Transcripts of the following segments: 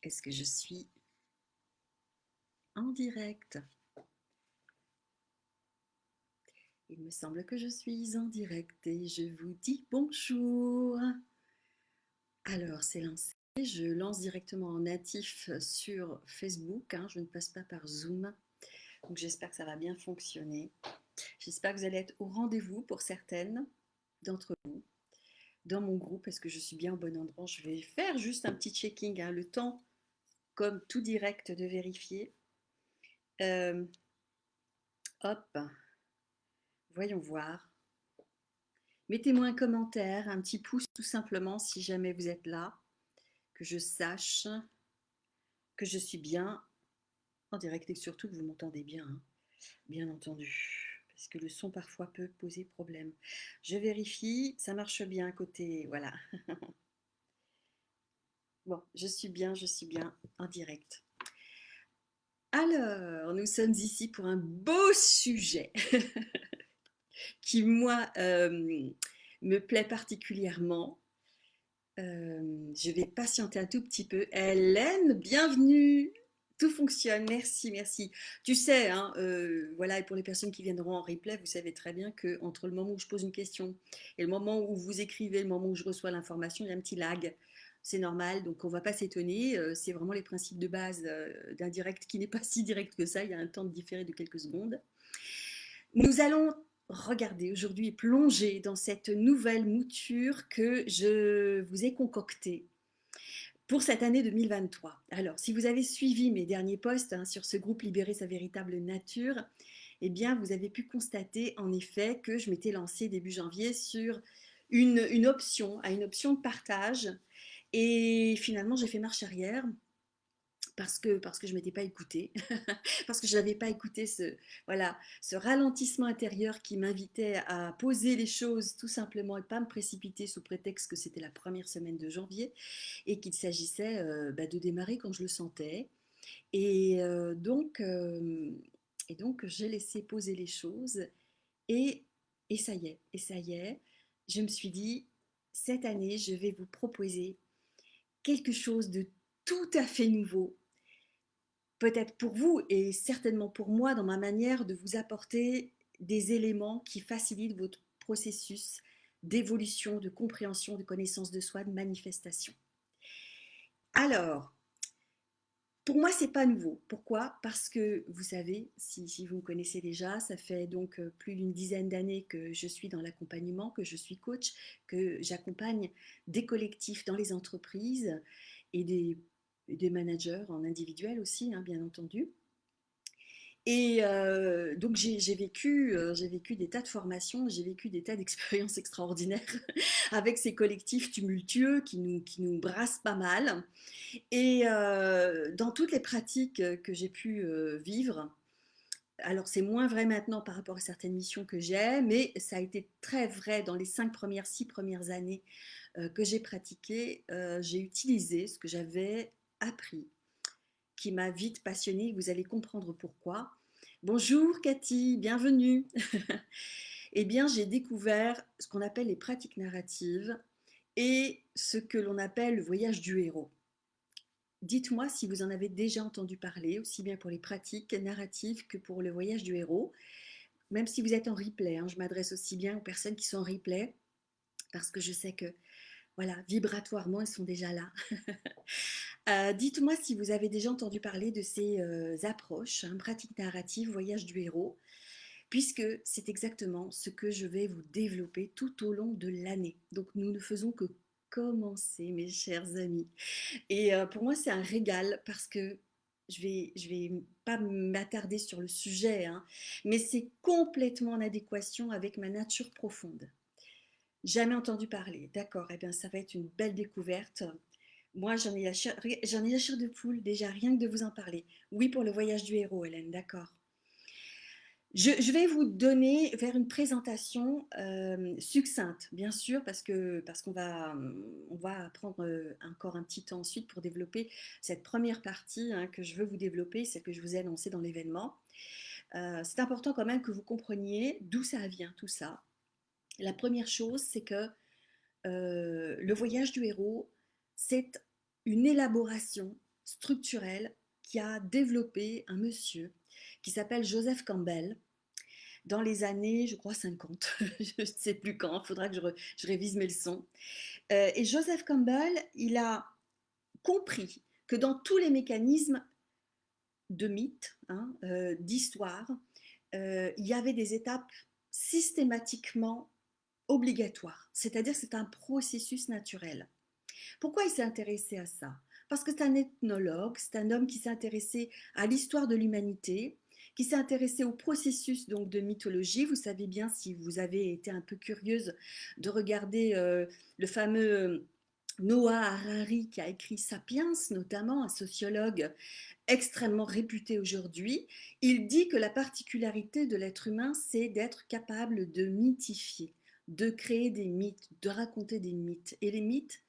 Est-ce que je suis en direct? Il me semble que je suis en direct et je vous dis bonjour. Alors, c'est lancé. Je lance directement en natif sur Facebook, hein, je ne passe pas par Zoom. Donc, j'espère que ça va bien fonctionner. J'espère que vous allez être au rendez-vous pour certaines d'entre vous dans mon groupe. Est-ce que je suis bien au bon endroit? Je vais faire juste un petit checking, hein, le temps, comme tout direct, de vérifier. Euh, Hop, voyons voir. Mettez-moi un commentaire, un petit pouce tout simplement si jamais vous êtes là, que je sache que je suis bien en direct et surtout que vous m'entendez bien, hein, bien entendu, parce que le son parfois peut poser problème. Je vérifie, ça marche bien côté, voilà. Bon, je suis bien en direct. Alors, nous sommes ici pour un beau sujet qui, moi, me plaît particulièrement. Je vais patienter un tout petit peu. Hélène, bienvenue. Tout fonctionne, merci, merci. Tu sais, hein, voilà, et pour les personnes qui viendront en replay, vous savez très bien que entre le moment où je pose une question et le moment où vous écrivez, le moment où je reçois l'information, il y a un petit lag. C'est normal, donc on ne va pas s'étonner. C'est vraiment les principes de base d'un direct qui n'est pas si direct que ça. Il y a un temps de différé de quelques secondes. Nous allons regarder aujourd'hui et plonger dans cette nouvelle mouture que je vous ai concoctée pour cette année 2023. Alors, si vous avez suivi mes derniers posts, hein, sur ce groupe Libérer sa véritable nature, eh bien, vous avez pu constater en effet que je m'étais lancée début janvier sur une option, à une option de partage. Et finalement, j'ai fait marche arrière parce que je ne m'étais pas écoutée, parce que je n'avais pas écouté voilà, ce ralentissement intérieur qui m'invitait à poser les choses tout simplement et pas me précipiter sous prétexte que c'était la première semaine de janvier et qu'il s'agissait de démarrer quand je le sentais. Et, euh, donc, euh, et donc, j'ai laissé poser les choses et, et ça y est, je me suis dit, cette année, je vais vous proposer quelque chose de tout à fait nouveau, peut-être pour vous et certainement pour moi dans ma manière de vous apporter des éléments qui facilitent votre processus d'évolution, de compréhension, de connaissance de soi, de manifestation. Alors, pour moi, c'est pas nouveau. Pourquoi? Parce que vous savez, si vous me connaissez déjà, ça fait donc plus d'une dizaine d'années que je suis dans l'accompagnement, que je suis coach, que j'accompagne des collectifs dans les entreprises et des managers en individuel aussi, hein, bien entendu. Et donc j'ai vécu des tas de formations, j'ai vécu des tas d'expériences extraordinaires avec ces collectifs tumultueux qui nous brassent pas mal. Et dans toutes les pratiques que j'ai pu vivre, alors c'est moins vrai maintenant par rapport à certaines missions que j'ai, mais ça a été très vrai dans les 6 premières années que j'ai pratiqué. J'ai utilisé ce que j'avais appris, qui m'a vite passionnée. Vous allez comprendre pourquoi. Bonjour Cathy, bienvenue. Eh bien, j'ai découvert ce qu'on appelle les pratiques narratives et ce que l'on appelle le voyage du héros. Dites-moi si vous en avez déjà entendu parler, aussi bien pour les pratiques narratives que pour le voyage du héros. Même si vous êtes en replay, hein, je m'adresse aussi bien aux personnes qui sont en replay parce que je sais que, voilà, vibratoirement, elles sont déjà là. Dites-moi si vous avez déjà entendu parler de ces approches, hein, pratiques narratives, voyage du héros, puisque c'est exactement ce que je vais vous développer tout au long de l'année. Donc nous ne faisons que commencer, mes chers amis. Et pour moi, c'est un régal parce que je vais pas m'attarder sur le sujet, hein, mais c'est complètement en adéquation avec ma nature profonde. Jamais entendu parler, d'accord, eh bien ça va être une belle découverte. Moi, j'en ai la chair de poule déjà, rien que de vous en parler. Oui, pour le voyage du héros, Hélène, d'accord. Je vais vous donner vers une présentation succincte, bien sûr, parce on va prendre encore un petit temps ensuite pour développer cette première partie, hein, que je veux vous développer, celle que je vous ai annoncée dans l'événement. C'est important quand même que vous compreniez d'où ça vient tout ça. La première chose, c'est que le voyage du héros, c'est une élaboration structurelle qui a développé un monsieur qui s'appelle Joseph Campbell dans les années, je crois, 50. Je ne sais plus quand, il faudra que je révise mes leçons. Et Joseph Campbell, il a compris que dans tous les mécanismes de mythes, hein, d'histoire, il y avait des étapes systématiquement obligatoires. C'est-à-dire que c'est un processus naturel. Pourquoi il s'est intéressé à ça? Parce que c'est un ethnologue, c'est un homme qui s'est intéressé à l'histoire de l'humanité, qui s'est intéressé au processus donc de mythologie. Vous savez bien, si vous avez été un peu curieuse, de regarder le fameux Noah Harari qui a écrit Sapiens, notamment un sociologue extrêmement réputé aujourd'hui. Il dit que la particularité de l'être humain, c'est d'être capable de mythifier, de créer des mythes, de raconter des mythes. Et les mythes,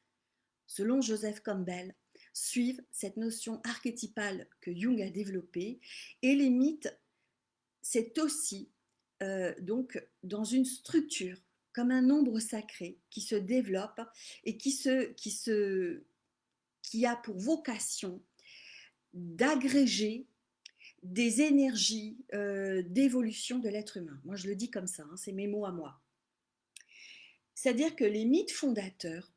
selon Joseph Campbell, suivent cette notion archétypale que Jung a développée. Et les mythes, c'est aussi donc dans une structure, comme un nombre sacré qui se développe et qui a pour vocation d'agréger des énergies d'évolution de l'être humain. Moi, je le dis comme ça, hein, c'est mes mots à moi. C'est-à-dire que les mythes fondateurs,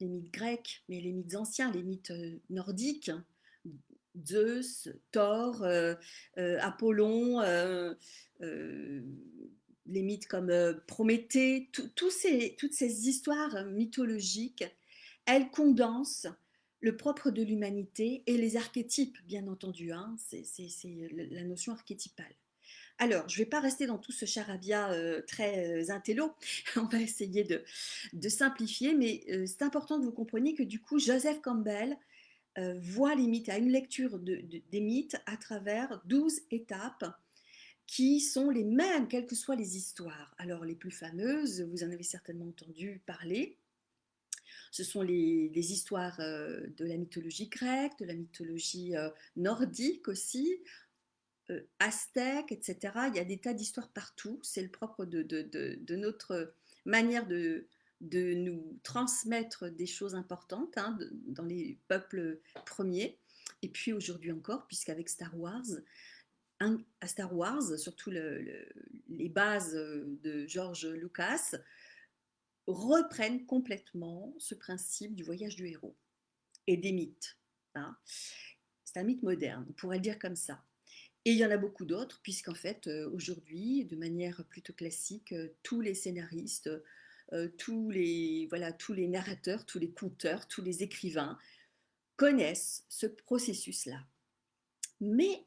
les mythes grecs, mais les mythes anciens, les mythes nordiques, Zeus, Thor, Apollon, les mythes comme Prométhée, toutes ces histoires mythologiques, elles condensent le propre de l'humanité et les archétypes, bien entendu, hein, c'est la notion archétypale. Alors, je ne vais pas rester dans tout ce charabia très intello, on va essayer de simplifier, mais c'est important que vous compreniez que du coup, Joseph Campbell voit les mythes, a une lecture des mythes à travers 12 étapes qui sont les mêmes, quelles que soient les histoires. Alors, les plus fameuses, vous en avez certainement entendu parler, ce sont les histoires de la mythologie grecque, de la mythologie nordique aussi, aztèque, etc. Il y a des tas d'histoires partout. C'est le propre de notre manière de nous transmettre des choses importantes, hein, dans les peuples premiers. Et puis aujourd'hui encore, puisqu'avec Star Wars, à Star Wars, surtout les bases de George Lucas, reprennent complètement ce principe du voyage du héros et des mythes, hein. C'est un mythe moderne, on pourrait le dire comme ça. Et il y en a beaucoup d'autres, puisqu'en fait, aujourd'hui, de manière plutôt classique, tous les scénaristes, tous les narrateurs, tous les conteurs, tous les écrivains connaissent ce processus-là. Mais,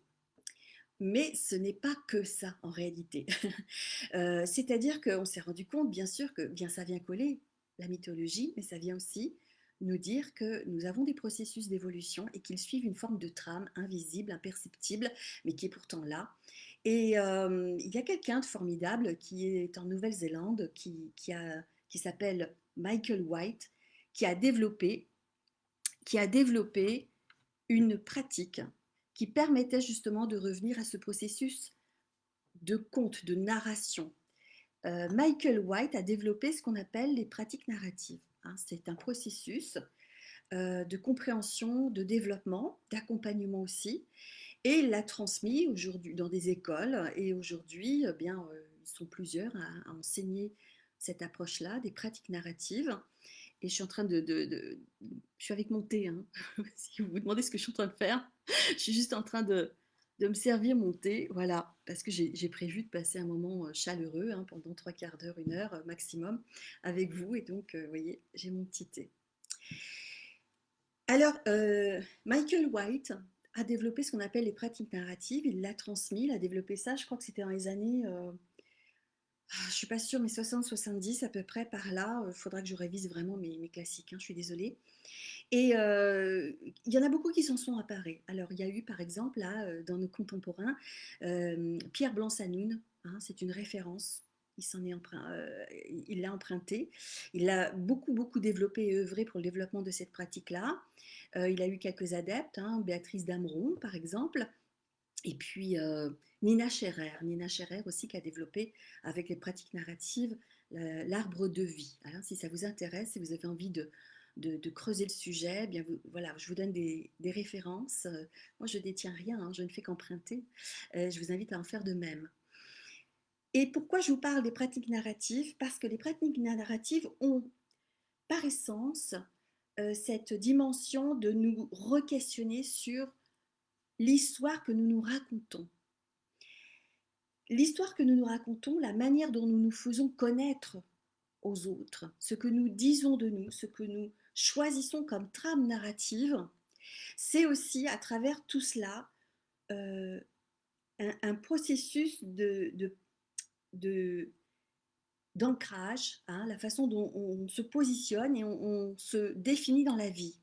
mais ce n'est pas que ça en réalité. C'est-à-dire qu'on s'est rendu compte, bien sûr, que bien ça vient coller la mythologie, mais ça vient aussi nous dire que nous avons des processus d'évolution et qu'ils suivent une forme de trame invisible, imperceptible, mais qui est pourtant là. Et il y a quelqu'un de formidable qui est en Nouvelle-Zélande, qui s'appelle Michael White, qui a développé, qui a développé une pratique qui permettait justement de revenir à ce processus de conte, de narration. Michael White a développé ce qu'on appelle les pratiques narratives, hein. C'est un processus de compréhension, de développement, d'accompagnement aussi. Et il l'a transmis aujourd'hui dans des écoles. Et aujourd'hui, eh bien, ils sont plusieurs à enseigner cette approche-là, des pratiques narratives. Et je suis en train je suis avec mon thé, hein. Si vous vous demandez ce que je suis en train de faire, je suis juste en train de me servir mon thé, voilà, parce que j'ai prévu de passer un moment chaleureux, hein, pendant 3/4 d'heure, 1 heure maximum avec vous. Et donc, vous voyez, j'ai mon petit thé. Alors, Michael White a développé ce qu'on appelle les pratiques narratives. Il l'a transmis, il a développé ça, je crois que c'était dans les années, je ne suis pas sûre, mais 60-70 à peu près par là. Il faudra que je révise vraiment mes classiques, hein, je suis désolée. Et il y en a beaucoup qui s'en sont apparés. Alors, il y a eu, par exemple, là, dans nos contemporains, Pierre Blanc-Sanoun, hein, c'est une référence. Il l'a emprunté. Il l'a beaucoup, beaucoup développé et œuvré pour le développement de cette pratique-là. Il a eu quelques adeptes, hein, Béatrice Dameron, par exemple. Et puis Nina Scherer aussi qui a développé avec les pratiques narratives l'arbre de vie. Alors, si ça vous intéresse, si vous avez envie de creuser le sujet, eh bien voilà, je vous donne des références. Moi, je ne détiens rien, hein, je ne fais qu'emprunter. Je vous invite à en faire de même. Et pourquoi je vous parle des pratiques narratives? Parce que les pratiques narratives ont, par essence, cette dimension de nous re-questionner sur l'histoire que nous nous racontons. L'histoire que nous nous racontons, la manière dont nous nous faisons connaître aux autres, ce que nous disons de nous, ce que nous choisissons comme trame narrative, c'est aussi à travers tout cela euh, un processus de, d'ancrage, hein, la façon dont on se positionne et on se définit dans la vie.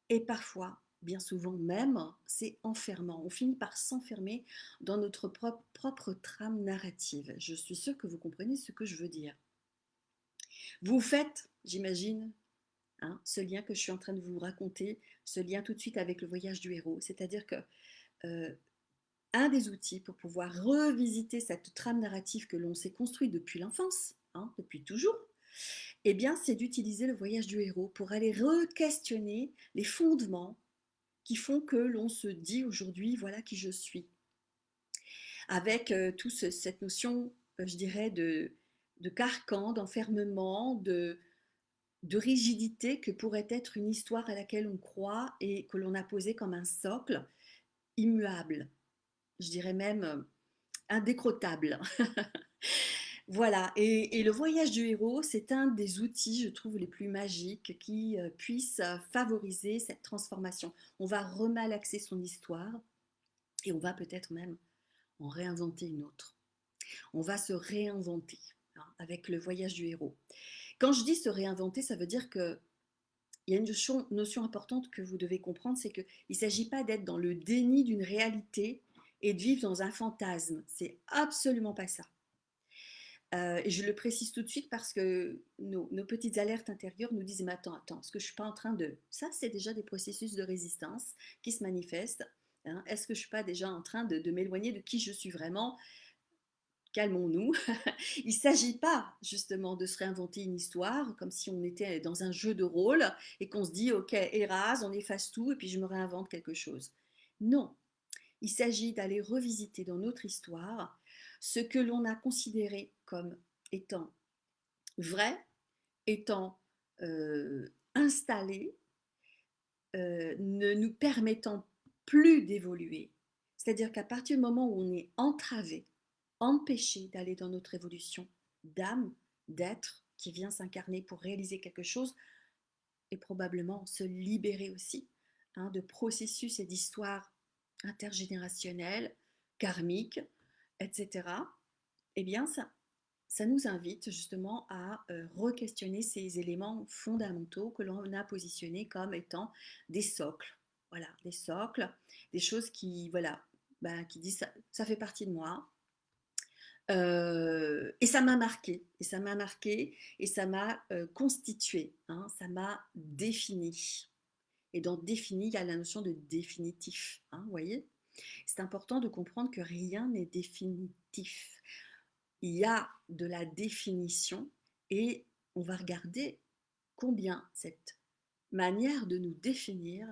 Et parfois, bien souvent même, c'est enfermant. On finit par s'enfermer dans notre propre trame narrative. Je suis sûre que vous comprenez ce que je veux dire. Vous faites, j'imagine, hein, ce lien que je suis en train de vous raconter, ce lien tout de suite avec le voyage du héros. C'est-à-dire que euh, un des outils pour pouvoir revisiter cette trame narrative que l'on s'est construite depuis l'enfance, hein, depuis toujours, eh bien, c'est d'utiliser le voyage du héros pour aller re-questionner les fondements qui font que l'on se dit aujourd'hui, voilà qui je suis. Avec cette notion, je dirais, de carcan, d'enfermement, de rigidité que pourrait être une histoire à laquelle on croit et que l'on a posée comme un socle immuable, je dirais même indécrottable. Voilà, et le voyage du héros, c'est un des outils, je trouve, les plus magiques qui puissent favoriser cette transformation. On va remalaxer son histoire et on va peut-être même en réinventer une autre. On va se réinventer, hein, avec le voyage du héros. Quand je dis se réinventer, ça veut dire que il y a une notion importante que vous devez comprendre, c'est qu'il ne s'agit pas d'être dans le déni d'une réalité et de vivre dans un fantasme. C'est absolument pas ça. Et je le précise tout de suite parce que nos petites alertes intérieures nous disent, mais attends, est-ce que je ne suis pas en train de... Ça, c'est déjà des processus de résistance qui se manifestent. Hein. Est-ce que je ne suis pas déjà en train de m'éloigner de qui je suis vraiment? Calmons-nous. Il ne s'agit pas justement de se réinventer une histoire comme si on était dans un jeu de rôle et qu'on se dit, ok, érase, on efface tout et puis je me réinvente quelque chose. Non, il s'agit d'aller revisiter dans notre histoire ce que l'on a considéré comme étant vrai, étant installé, ne nous permettant plus d'évoluer. C'est-à-dire qu'à partir du moment où on est entravé, empêché d'aller dans notre évolution d'âme, d'être, qui vient s'incarner pour réaliser quelque chose, et probablement se libérer aussi, hein, de processus et d'histoires intergénérationnelles, karmiques, etc., eh bien, ça nous invite justement à re-questionner ces éléments fondamentaux que l'on a positionnés comme étant des socles. Voilà, des socles, des choses qui, voilà, ben, qui disent ça fait partie de moi. Et ça m'a marqué, et ça m'a marqué, et ça m'a constitué, hein, ça m'a défini. Et dans défini, il y a la notion de définitif, hein, vous voyez. C'est important de comprendre que rien n'est définitif. Il y a de la définition et on va regarder combien cette manière de nous définir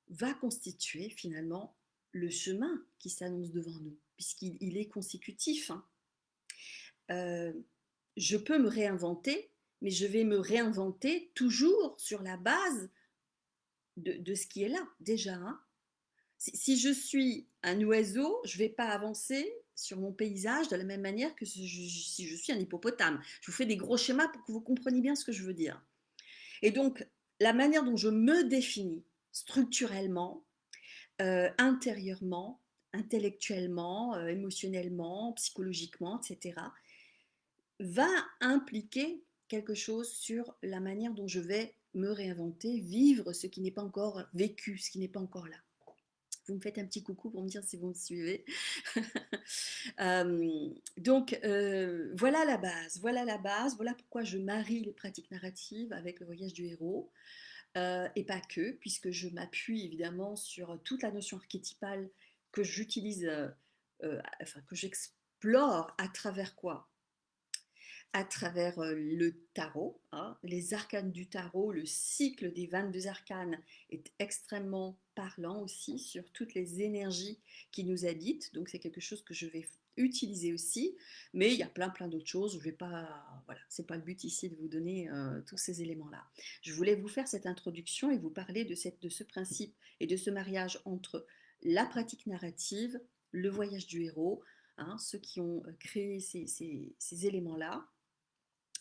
va constituer finalement le chemin qui s'annonce devant nous, puisqu'il est consécutif. Hein. Euh, je peux me réinventer, mais je vais me réinventer toujours sur la base de ce qui est là déjà. Hein. Si je suis un oiseau, je ne vais pas avancer sur mon paysage de la même manière que si je suis un hippopotame. Je vous fais des gros schémas pour que vous compreniez bien ce que je veux dire. Et donc, la manière dont je me définis structurellement, intérieurement, intellectuellement, émotionnellement, psychologiquement, etc., va impliquer quelque chose sur la manière dont je vais me réinventer, vivre ce qui n'est pas encore vécu, ce qui n'est pas encore là. Vous me faites un petit coucou pour me dire si vous me suivez. Donc, voilà la base, voilà pourquoi je marie les pratiques narratives avec le voyage du héros, et pas que, puisque je m'appuie évidemment sur toute la notion archétypale que j'utilise, enfin que j'explore à travers quoi? à travers le tarot, hein, les arcanes du tarot, le cycle des 22 arcanes est extrêmement parlant aussi sur toutes les énergies qui nous habitent. Donc c'est quelque chose que je vais utiliser aussi, mais il y a plein d'autres choses. Je vais pas, voilà, c'est pas le but ici de vous donner tous ces éléments-là. Je voulais vous faire cette introduction et vous parler de ce principe et de ce mariage entre la pratique narrative, le voyage du héros, hein, ceux qui ont créé ces éléments-là.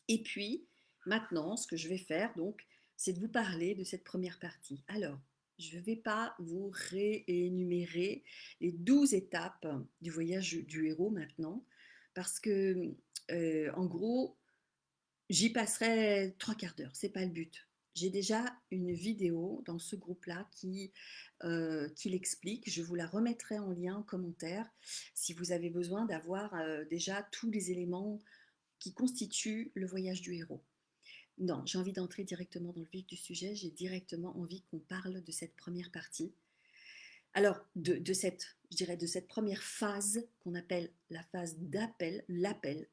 Et puis, maintenant, ce que je vais faire, donc, c'est de vous parler de cette première partie. Alors, je ne vais pas vous réénumérer les 12 étapes du voyage du héros maintenant, parce que, en gros, j'y passerai 3 quarts d'heure, c'est pas le but. J'ai déjà une vidéo dans ce groupe-là qui l'explique. Je vous la remettrai en lien en commentaire si vous avez besoin d'avoir déjà tous les éléments qui constituent le voyage du héros. Non, j'ai envie d'entrer directement dans le vif du sujet. J'ai directement envie qu'on parle de cette première partie. Alors, je dirais, de cette première phase qu'on appelle la phase d'appel, l'appel.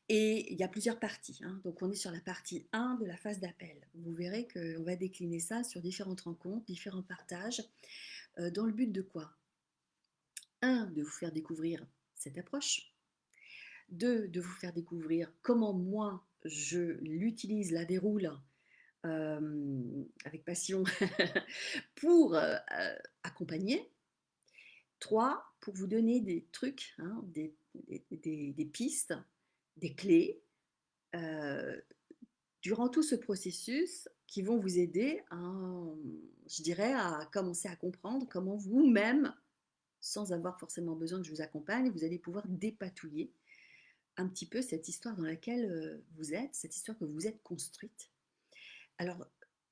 Et il y a plusieurs parties, hein. Donc, on est sur la partie 1 de la phase d'appel. Vous verrez qu'on va décliner ça sur différentes rencontres, différents partages, dans le but de quoi? 1, de vous faire découvrir cette approche. 2, de vous faire découvrir comment moi je l'utilise, la déroule avec passion pour accompagner. 3, pour vous donner des trucs, hein, des pistes, des clés euh, durant tout ce processus qui vont vous aider je dirais, à commencer à comprendre comment vous-même, sans avoir forcément besoin que je vous accompagne, vous allez pouvoir dépatouiller un petit peu cette histoire dans laquelle vous êtes, cette histoire que vous êtes construite. Alors,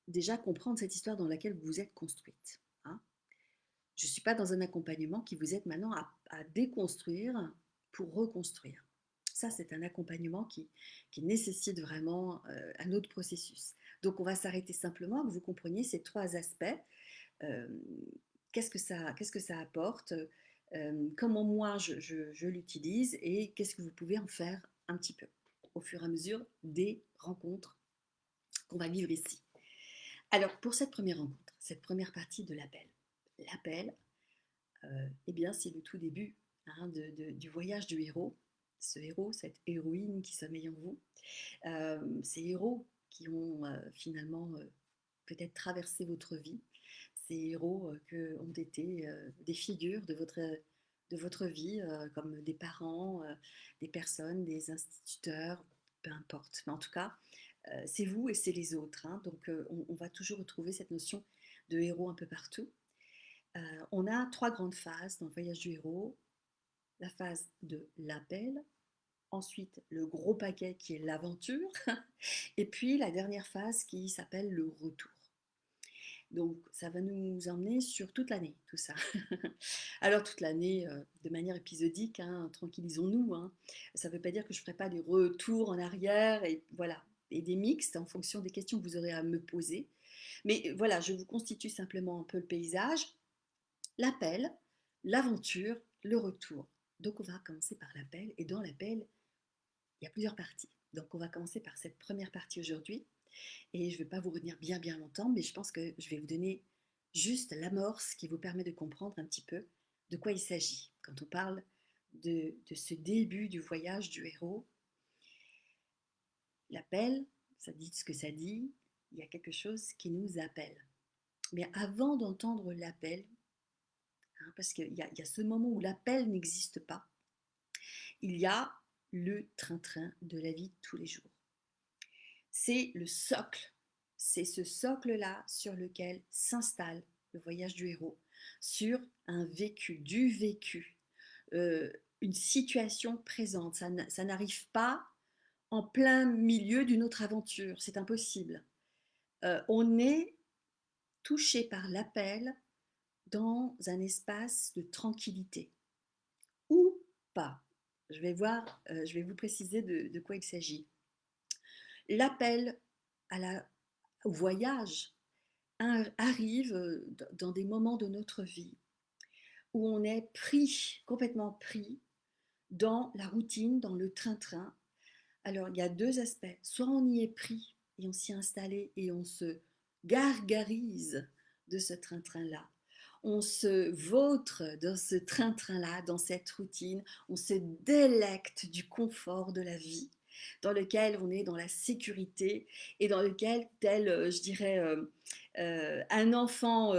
déjà comprendre cette histoire dans laquelle vous êtes construite, hein. Je ne suis pas dans un accompagnement qui vous aide maintenant à déconstruire pour reconstruire. Ça, c'est un accompagnement qui nécessite vraiment un autre processus. Donc, on va s'arrêter simplement, que vous compreniez ces 3 aspects. Euh, qu'est-ce que ça apporte, comment moi je l'utilise et qu'est-ce que vous pouvez en faire un petit peu au fur et à mesure des rencontres qu'on va vivre ici. Alors pour cette première rencontre, cette première partie de l'appel, eh bien c'est le tout début, hein, du voyage du héros, ce héros, cette héroïne qui sommeille en vous, ces héros qui ont finalement peut-être traversé votre vie, ces héros qui ont été des figures de votre vie, comme des parents, des personnes, des instituteurs, peu importe. Mais en tout cas, c'est vous et c'est les autres, hein. Donc on va toujours retrouver cette notion de héros un peu partout. On a 3 grandes phases dans le voyage du héros. La phase de l'appel, ensuite le gros paquet qui est l'aventure, et puis la dernière phase qui s'appelle le retour. Donc ça va nous emmener sur toute l'année, tout ça. Alors toute l'année, de manière épisodique, hein, tranquillisons-nous, hein. Ça ne veut pas dire que je ne ferai pas des retours en arrière, et voilà, et des mixtes en fonction des questions que vous aurez à me poser. Mais voilà, je vous constitue simplement un peu le paysage, l'appel, l'aventure, le retour. Donc on va commencer par l'appel, et dans l'appel, il y a plusieurs parties. Donc on va commencer par cette première partie aujourd'hui. Et je ne vais pas vous retenir bien longtemps, mais je pense que je vais vous donner juste l'amorce qui vous permet de comprendre un petit peu de quoi il s'agit. Quand on parle de ce début du voyage du héros, l'appel, ça dit ce que ça dit, il y a quelque chose qui nous appelle. Mais avant d'entendre l'appel, hein, parce qu'il y a ce moment où l'appel n'existe pas, il y a le train-train de la vie de tous les jours. C'est le socle, c'est ce socle-là sur lequel s'installe le voyage du héros, sur un vécu, du vécu, une situation présente. Ça n'arrive pas en plein milieu d'une autre aventure, c'est impossible. On est touché par l'appel dans un espace de tranquillité, ou pas. Je vais vous préciser de quoi il s'agit. L'appel au voyage arrive dans des moments de notre vie où on est pris, complètement pris dans la routine, dans le train-train, Alors, il y a deux aspects. Soit on y est pris et on s'y est installé et on se gargarise de ce train-train-là. On se vautre dans ce train-train-là, dans cette routine. On se délecte du confort de la vie, dans lequel on est dans la sécurité et dans lequel, tel, je dirais, un enfant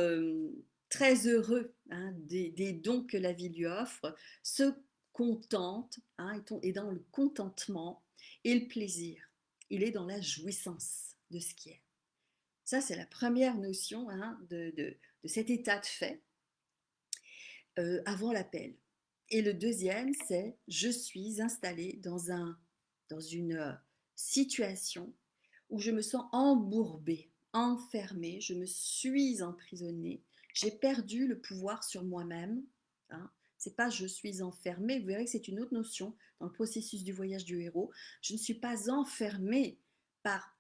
très heureux hein, des dons que la vie lui offre, se contente hein, est dans le contentement et le plaisir. Il est dans la jouissance de ce qui est. Ça, c'est la première notion hein, de cet état de fait avant l'appel. Et le deuxième, c'est je suis installée dans une situation où je me sens embourbée, enfermée, je me suis emprisonnée, j'ai perdu le pouvoir sur moi-même. Hein. C'est pas je suis enfermée, vous verrez que c'est une autre notion dans le processus du voyage du héros. Je ne suis pas enfermée par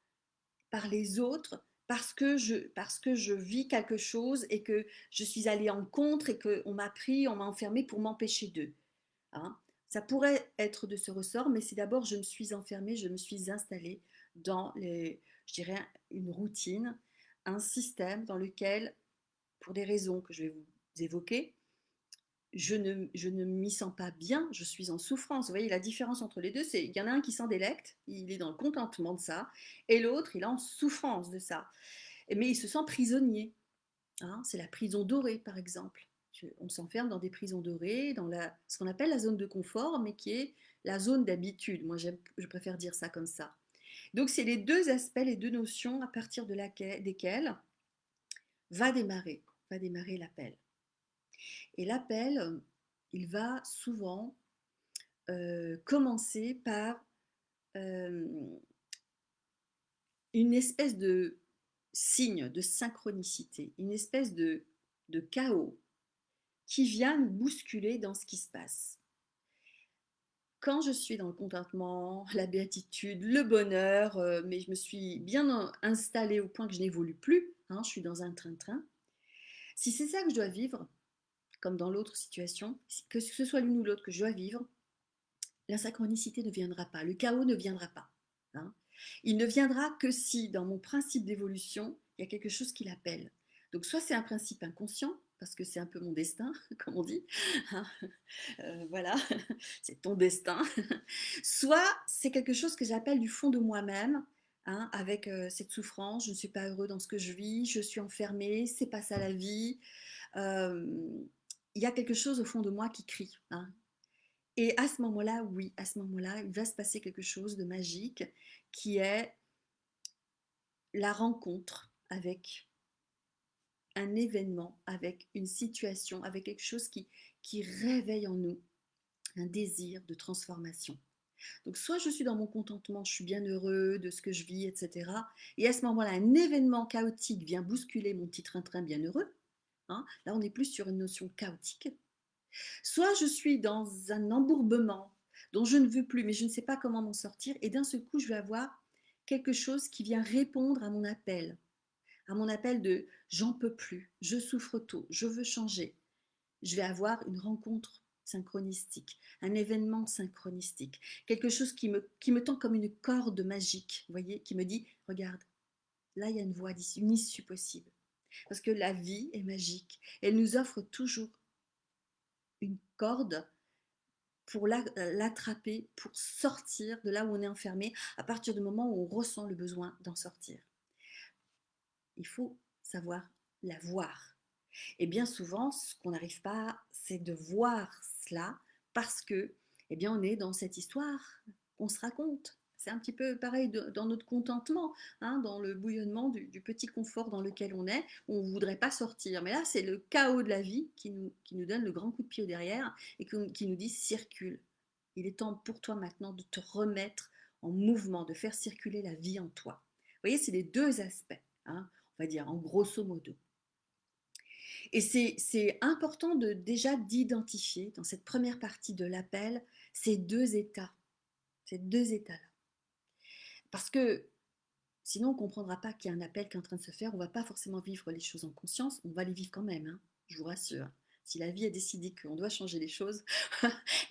par les autres parce que je vis quelque chose et que je suis allée en contre et qu'on m'a pris, on m'a enfermé pour m'empêcher d'eux. Hein. Ça pourrait être de ce ressort, mais c'est d'abord je me suis enfermée, je me suis installée dans je dirais, une routine, un système dans lequel, pour des raisons que je vais vous évoquer, je ne m'y sens pas bien, je suis en souffrance. Vous voyez, la différence entre les deux, c'est qu'il y en a un qui s'en délecte, il est dans le contentement de ça, et l'autre, il est en souffrance de ça. Mais il se sent prisonnier. Hein. C'est la prison dorée, par exemple. On s'enferme dans des prisons dorées, dans ce qu'on appelle la zone de confort, mais qui est la zone d'habitude. Moi, je préfère dire ça comme ça. Donc, c'est les deux aspects, les deux notions à partir desquelles va démarrer l'appel. Et l'appel, il va souvent commencer par euh, une espèce de signe de synchronicité, une espèce de chaos qui vient nous bousculer dans ce qui se passe. Quand je suis dans le contentement, la béatitude, le bonheur, mais je me suis bien installée au point que je n'évolue plus, hein, je suis dans un train-train, si c'est ça que je dois vivre, comme dans l'autre situation, que ce soit l'une ou l'autre que je dois vivre, la synchronicité ne viendra pas, le chaos ne viendra pas. Hein. Il ne viendra que si, dans mon principe d'évolution, il y a quelque chose qui l'appelle. Donc soit c'est un principe inconscient, parce que c'est un peu mon destin, comme on dit, hein, voilà, c'est ton destin, soit c'est quelque chose que j'appelle du fond de moi-même, hein, avec cette souffrance, je ne suis pas heureux dans ce que je vis, je suis enfermée, c'est pas ça la vie, euh, il y a quelque chose au fond de moi qui crie, hein, et à ce moment-là, oui, à ce moment-là, il va se passer quelque chose de magique qui est la rencontre avec un événement, avec une situation, avec quelque chose qui réveille en nous un désir de transformation. Donc soit je suis dans mon contentement, je suis bien heureux de ce que je vis, etc. Et à ce moment-là, un événement chaotique vient bousculer mon petit train-train bien heureux. Hein. Là, on est plus sur une notion chaotique. Soit je suis dans un embourbement dont je ne veux plus, mais je ne sais pas comment m'en sortir, et d'un seul coup, je vais avoir quelque chose qui vient répondre à mon appel de j'en peux plus, je souffre trop, je veux changer. Je vais avoir une rencontre synchronistique, un événement synchronistique, quelque chose qui me tend comme une corde magique, vous voyez, qui me dit, regarde, là il y a une voie d'issue, une issue possible. Parce que la vie est magique, elle nous offre toujours une corde pour l'attraper, pour sortir de là où on est enfermé, à partir du moment où on ressent le besoin d'en sortir. Il faut savoir la voir. Et bien souvent, ce qu'on n'arrive pas, c'est de voir cela parce que, eh bien, on est dans cette histoire qu'on se raconte. C'est un petit peu pareil dans notre contentement, hein, dans le bouillonnement du petit confort dans lequel on est, où on ne voudrait pas sortir. Mais là, c'est le chaos de la vie qui nous donne le grand coup de pied au derrière et qui nous dit circule. Il est temps pour toi maintenant de te remettre en mouvement, de faire circuler la vie en toi. Vous voyez, c'est les deux aspects, hein, on va dire en grosso modo. Et c'est important de déjà d'identifier dans cette première partie de l'appel ces deux états-là. Parce que sinon, on ne comprendra pas qu'il y a un appel qui est en train de se faire. On ne va pas forcément vivre les choses en conscience. On va les vivre quand même, hein, je vous rassure. Si la vie a décidé qu'on doit changer les choses,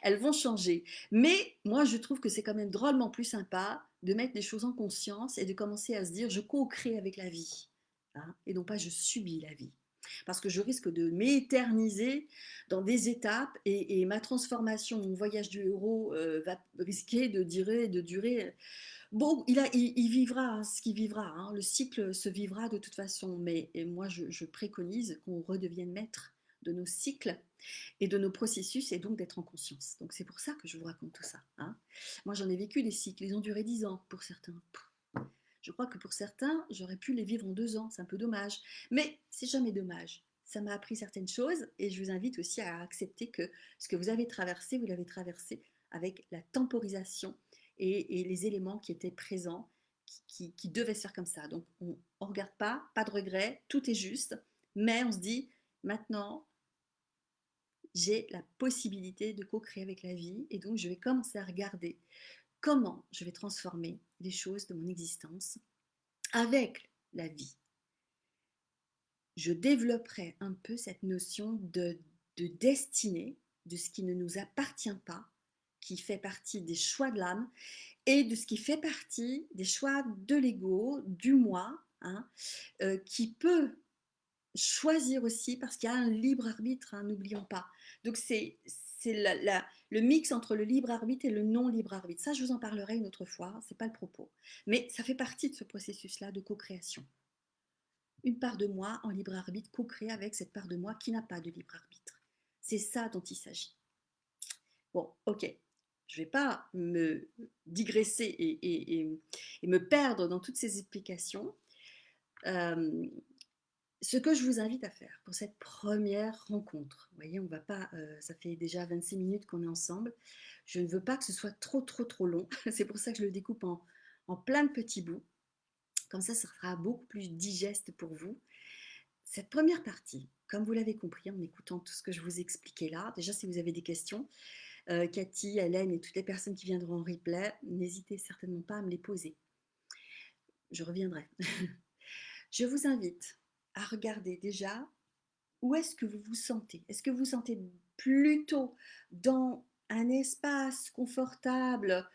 elles vont changer. Mais moi, je trouve que c'est quand même drôlement plus sympa de mettre les choses en conscience et de commencer à se dire, je co-crée avec la vie, hein, et non pas je subis la vie. Parce que je risque de m'éterniser dans des étapes et ma transformation, mon voyage du héros va risquer de durer. Bon, il vivra hein, ce qu'il vivra, hein. Le cycle se vivra de toute façon, mais et moi je préconise qu'on redevienne maître de nos cycles et de nos processus et donc d'être en conscience. Donc c'est pour ça que je vous raconte tout ça, hein. Moi j'en ai vécu des cycles, ils ont duré 10 ans pour certains. Je crois que pour certains, j'aurais pu les vivre en 2 ans, c'est un peu dommage. Mais c'est jamais dommage. Ça m'a appris certaines choses et je vous invite aussi à accepter que ce que vous avez traversé, vous l'avez traversé avec la temporisation et les éléments qui étaient présents, qui devaient se faire comme ça. Donc on ne regarde pas de regret, tout est juste, mais on se dit maintenant, j'ai la possibilité de co-créer avec la vie et donc je vais commencer à regarder comment je vais transformer les choses de mon existence avec la vie. Je développerai un peu cette notion de destinée, de ce qui ne nous appartient pas, qui fait partie des choix de l'âme, et de ce qui fait partie des choix de l'ego, du moi, hein, qui peut choisir aussi, parce qu'il y a un libre arbitre, hein, n'oublions pas. Donc c'est le mix entre le libre arbitre et le non libre arbitre. Ça, je vous en parlerai une autre fois, c'est pas le propos. Mais ça fait partie de ce processus-là de co-création. Une part de moi en libre arbitre co-crée avec cette part de moi qui n'a pas de libre arbitre. C'est ça dont il s'agit. Bon, ok, je ne vais pas me digresser et me perdre dans toutes ces explications. Ce que je vous invite à faire pour cette première rencontre, vous voyez, on va pas, ça fait déjà 26 minutes qu'on est ensemble, je ne veux pas que ce soit trop long, c'est pour ça que je le découpe en plein de petits bouts, comme ça sera beaucoup plus digeste pour vous. Cette première partie, comme vous l'avez compris en écoutant tout ce que je vous expliquais là, déjà si vous avez des questions, Cathy, Hélène et toutes les personnes qui viendront en replay, n'hésitez certainement pas à me les poser. Je reviendrai. Je vous invite à regarder déjà où est-ce que vous vous sentez. Est-ce que vous vous sentez plutôt dans un espace confortable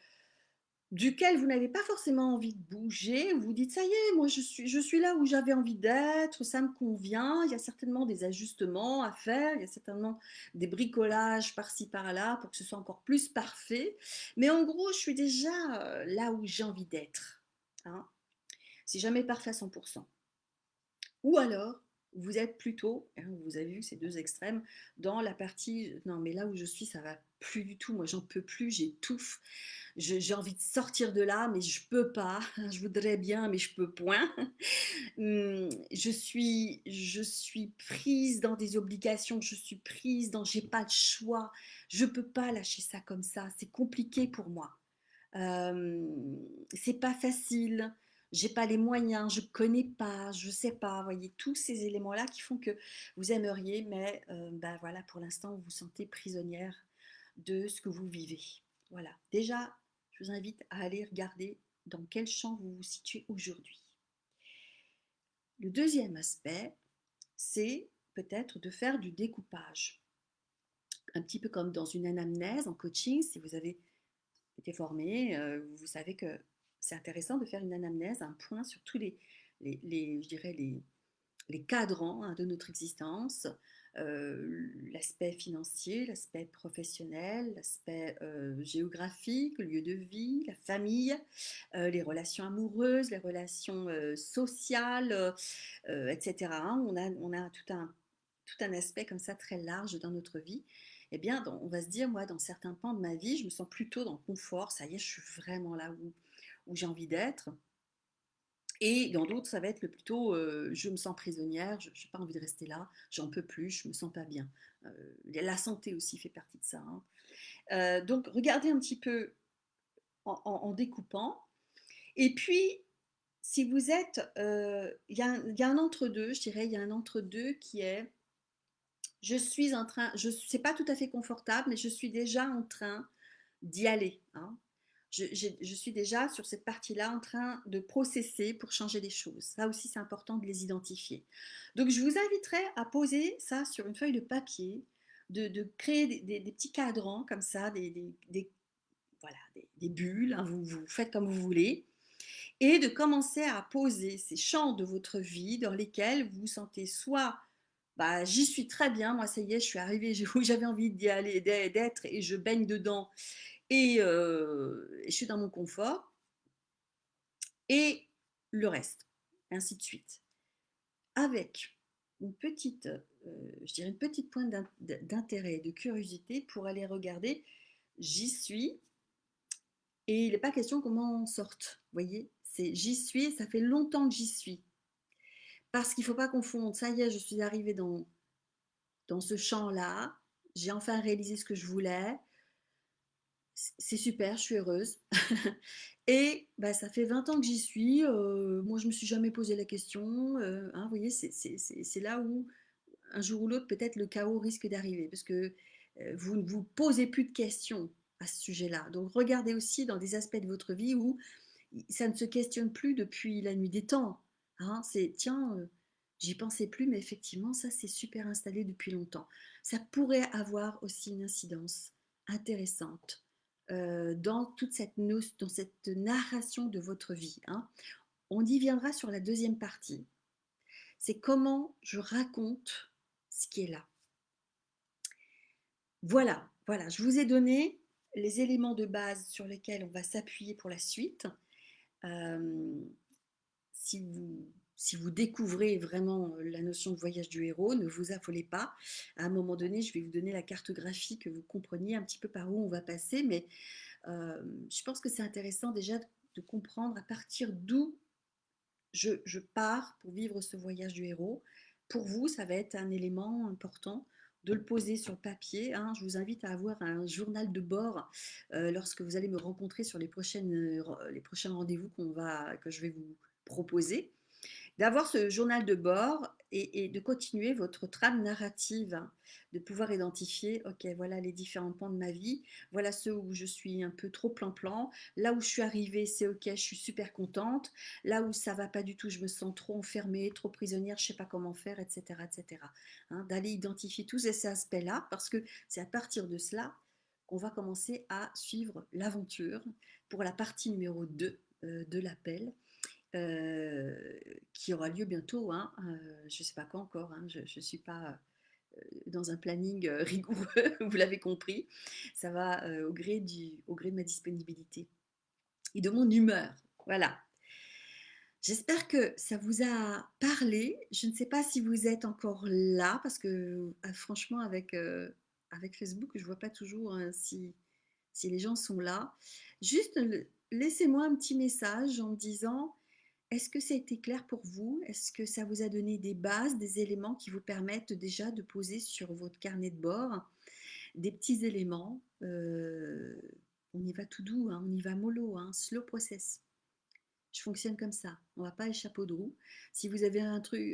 duquel vous n'avez pas forcément envie de bouger, vous vous dites ça y est, moi je suis là où j'avais envie d'être, ça me convient, il y a certainement des ajustements à faire, il y a certainement des bricolages par-ci par-là pour que ce soit encore plus parfait, mais en gros je suis déjà là où j'ai envie d'être, hein. C'est jamais parfait à 100%. Ou alors, vous êtes plutôt, hein, vous avez vu ces deux extrêmes, dans la partie, non mais là où je suis, ça va plus du tout, moi j'en peux plus, j'étouffe, j'ai envie de sortir de là, mais je peux pas, je voudrais bien, mais je peux point. Je suis prise dans des obligations, je suis prise dans, j'ai pas de choix, je peux pas lâcher ça comme ça, c'est compliqué pour moi. C'est pas facile, j'ai pas les moyens, je connais pas, je sais pas, voyez, tous ces éléments-là qui font que vous aimeriez, mais bah voilà, pour l'instant, vous vous sentez prisonnière de ce que vous vivez. Voilà, déjà, je vous invite à aller regarder dans quel champ vous vous situez aujourd'hui. Le deuxième aspect, c'est peut-être de faire du découpage. Un petit peu comme dans une anamnèse en coaching, si vous avez été formé, vous savez que c'est intéressant de faire une anamnèse, un point sur tous je dirais les cadrans hein, de notre existence, l'aspect financier, l'aspect professionnel, l'aspect géographique, le lieu de vie, la famille, les relations amoureuses, les relations sociales, etc. Hein. On a tout un aspect comme ça très large dans notre vie. Eh bien, on va se dire, moi, dans certains pans de ma vie, je me sens plutôt dans le confort, ça y est, je suis vraiment là où j'ai envie d'être. Et dans d'autres, ça va être plutôt, je me sens prisonnière, je n'ai pas envie de rester là, j'en peux plus, je me sens pas bien. La santé aussi fait partie de ça, hein. Donc, regardez un petit peu en découpant. Et puis, si vous êtes, il y a un entre-deux, je dirais, il y a un entre-deux qui est, je suis en train, c'est pas tout à fait confortable, mais je suis déjà en train d'y aller, hein. Je suis déjà sur cette partie-là en train de processer pour changer des choses. Ça aussi, c'est important de les identifier. Donc, je vous inviterai à poser ça sur une feuille de papier, de créer des petits cadrans comme ça, voilà, des bulles, hein, vous faites comme vous voulez, et de commencer à poser ces champs de votre vie dans lesquels vous vous sentez soit bah, j'y suis très bien, moi ça y est, je suis arrivée où j'avais envie d'y aller, d'être et je baigne dedans et je suis dans mon confort, et le reste, et ainsi de suite. Avec une petite, je dirais une petite pointe d'intérêt, de curiosité pour aller regarder, j'y suis, et il n'est pas question comment on sorte, vous voyez, c'est j'y suis, ça fait longtemps que j'y suis. Parce qu'il ne faut pas confondre, ça y est, je suis arrivée dans ce champ-là, j'ai enfin réalisé ce que je voulais, c'est super, je suis heureuse. Et bah, ça fait 20 ans que j'y suis, moi je ne me suis jamais posé la question, hein, vous voyez, c'est là où un jour ou l'autre peut-être le chaos risque d'arriver, parce que vous ne vous posez plus de questions à ce sujet-là. Donc regardez aussi dans des aspects de votre vie où ça ne se questionne plus depuis la nuit des temps. Hein, c'est tiens, j'y pensais plus, mais effectivement, ça c'est super installé depuis longtemps. Ça pourrait avoir aussi une incidence intéressante dans toute dans cette narration de votre vie. Hein. On y viendra sur la deuxième partie. C'est comment je raconte ce qui est là. Voilà, voilà, je vous ai donné les éléments de base sur lesquels on va s'appuyer pour la suite. Euh, si vous découvrez vraiment la notion de voyage du héros, ne vous affolez pas. À un moment donné, je vais vous donner la cartographie, que vous compreniez un petit peu par où on va passer, mais je pense que c'est intéressant déjà de comprendre à partir d'où je pars pour vivre ce voyage du héros. Pour vous, ça va être un élément important de le poser sur le papier. Hein. Je vous invite à avoir un journal de bord lorsque vous allez me rencontrer sur les prochains rendez-vous que je vais vous proposer, d'avoir ce journal de bord et de continuer votre trame narrative, hein, de pouvoir identifier, ok, voilà les différents pans de ma vie, voilà ceux où je suis un peu trop plan-plan, là où je suis arrivée, c'est ok, je suis super contente, là où ça va pas du tout, je me sens trop enfermée, trop prisonnière, je sais pas comment faire, etc. etc. Hein, d'aller identifier tous ces aspects-là, parce que c'est à partir de cela qu'on va commencer à suivre l'aventure pour la partie numéro 2 de l'appel, qui aura lieu bientôt, hein, je ne sais pas quand encore, hein, je ne suis pas dans un planning rigoureux, vous l'avez compris, ça va au gré de ma disponibilité et de mon humeur. Voilà. J'espère que ça vous a parlé. Je ne sais pas si vous êtes encore là, parce que franchement, avec Facebook, je ne vois pas toujours hein, si les gens sont là. Juste, laissez-moi un petit message en me disant, est-ce que ça a été clair pour vous? Est-ce que ça vous a donné des bases, des éléments qui vous permettent déjà de poser sur votre carnet de bord des petits éléments? On y va tout doux, hein, on y va mollo, hein, slow process. Je fonctionne comme ça. On va pas échapper de roue. Si vous avez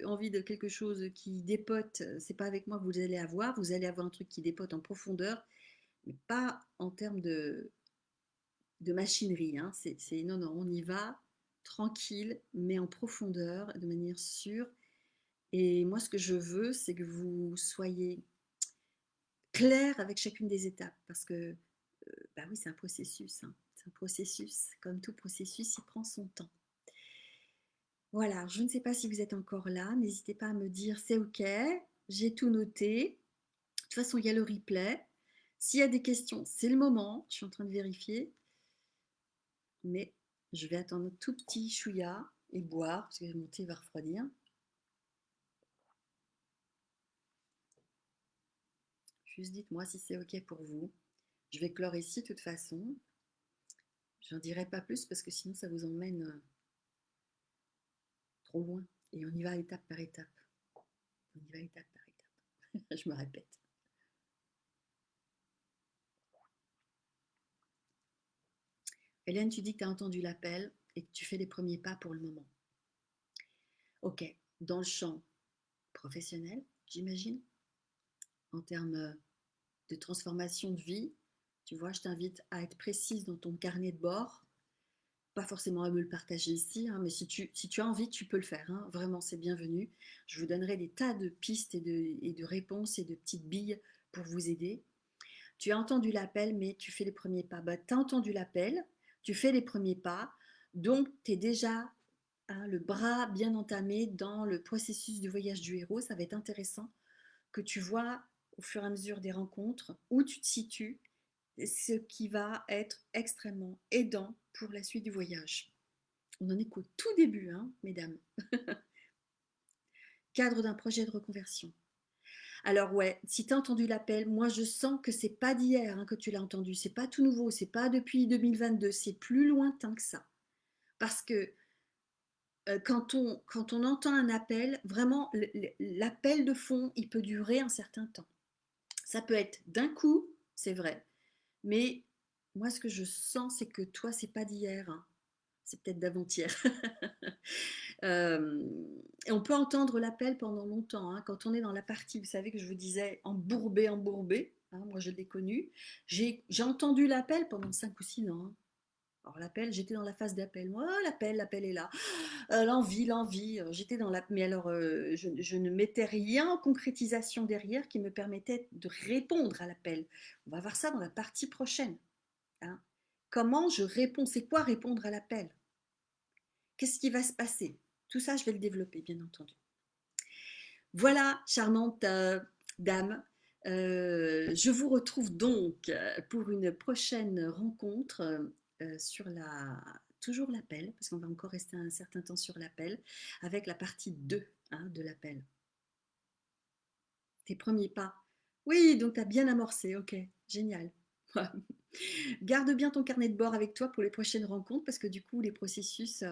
envie de quelque chose qui dépote, c'est pas avec moi que vous allez avoir. Vous allez avoir un truc qui dépote en profondeur, mais pas en termes de machinerie. Hein. Non, non, on y va tranquille, mais en profondeur, de manière sûre. Et moi, ce que je veux, c'est que vous soyez clair avec chacune des étapes, parce que, bah oui, c'est un processus. Hein. C'est un processus. Comme tout processus, il prend son temps. Voilà, je ne sais pas si vous êtes encore là. N'hésitez pas à me dire c'est OK, j'ai tout noté. De toute façon, il y a le replay. S'il y a des questions, c'est le moment. Je suis en train de vérifier. Mais je vais attendre un tout petit chouïa et boire, parce que mon thé va refroidir. Juste dites-moi si c'est OK pour vous. Je vais clore ici de toute façon. Je n'en dirai pas plus parce que sinon ça vous emmène trop loin. Et on y va étape par étape. On y va étape par étape. Je me répète. Hélène, tu dis que tu as entendu l'appel et que tu fais les premiers pas pour le moment. OK, dans le champ professionnel, j'imagine, en termes de transformation de vie, Tu vois, je t'invite à être précise dans ton carnet de bord, pas forcément à me le partager ici, hein, mais si tu as envie, tu peux le faire, hein. Vraiment, c'est bienvenu. Je vous donnerai des tas de pistes et de réponses et de petites billes pour vous aider. Tu as entendu l'appel, mais tu fais les premiers pas. Bah, tu as entendu l'appel, tu fais les premiers pas, donc tu es déjà, hein, le bras bien entamé dans le processus du voyage du héros. Ça va être intéressant que tu vois au fur et à mesure des rencontres où tu te situes, ce qui va être extrêmement aidant pour la suite du voyage. On en est qu'au tout début, hein, mesdames. Cadre d'un projet de reconversion. Alors ouais, si tu as entendu l'appel, moi je sens que c'est pas d'hier, hein, que tu l'as entendu, c'est pas tout nouveau, c'est pas depuis 2022, c'est plus lointain que ça. Parce que quand on entend un appel, vraiment l'appel de fond, il peut durer un certain temps. Ça peut être d'un coup, c'est vrai, mais moi ce que je sens, c'est que toi, c'est pas d'hier, hein. C'est peut-être d'avant-hier. Et on peut entendre l'appel pendant longtemps, hein. Quand on est dans la partie, vous savez que je vous disais, embourbé, embourbé, hein, moi je l'ai connu, j'ai entendu l'appel pendant 5 ou 6 ans, hein. Alors l'appel, j'étais dans la phase d'appel. Moi, oh, l'appel est là. L'envie, j'étais dans la... Mais alors, je ne mettais rien en concrétisation derrière qui me permettait de répondre à l'appel. On va voir ça dans la partie prochaine, hein. Comment je réponds? C'est quoi répondre à l'appel? Qu'est-ce qui va se passer? Tout ça, je vais le développer, bien entendu. Voilà, charmante dame. Je vous retrouve donc pour une prochaine rencontre sur toujours l'appel, parce qu'on va encore rester un certain temps sur l'appel, avec la partie 2, hein, de l'appel. Tes premiers pas. Oui, donc tu as bien amorcé, ok, génial. Garde bien ton carnet de bord avec toi pour les prochaines rencontres, parce que du coup, les processus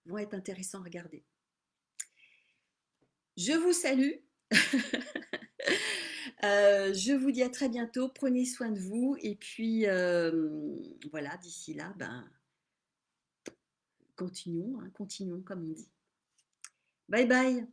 vont être intéressants à regarder. Je vous salue. Je vous dis à très bientôt. Prenez soin de vous. Et puis, voilà, d'ici là, ben, continuons, hein, continuons, comme on dit. Bye bye.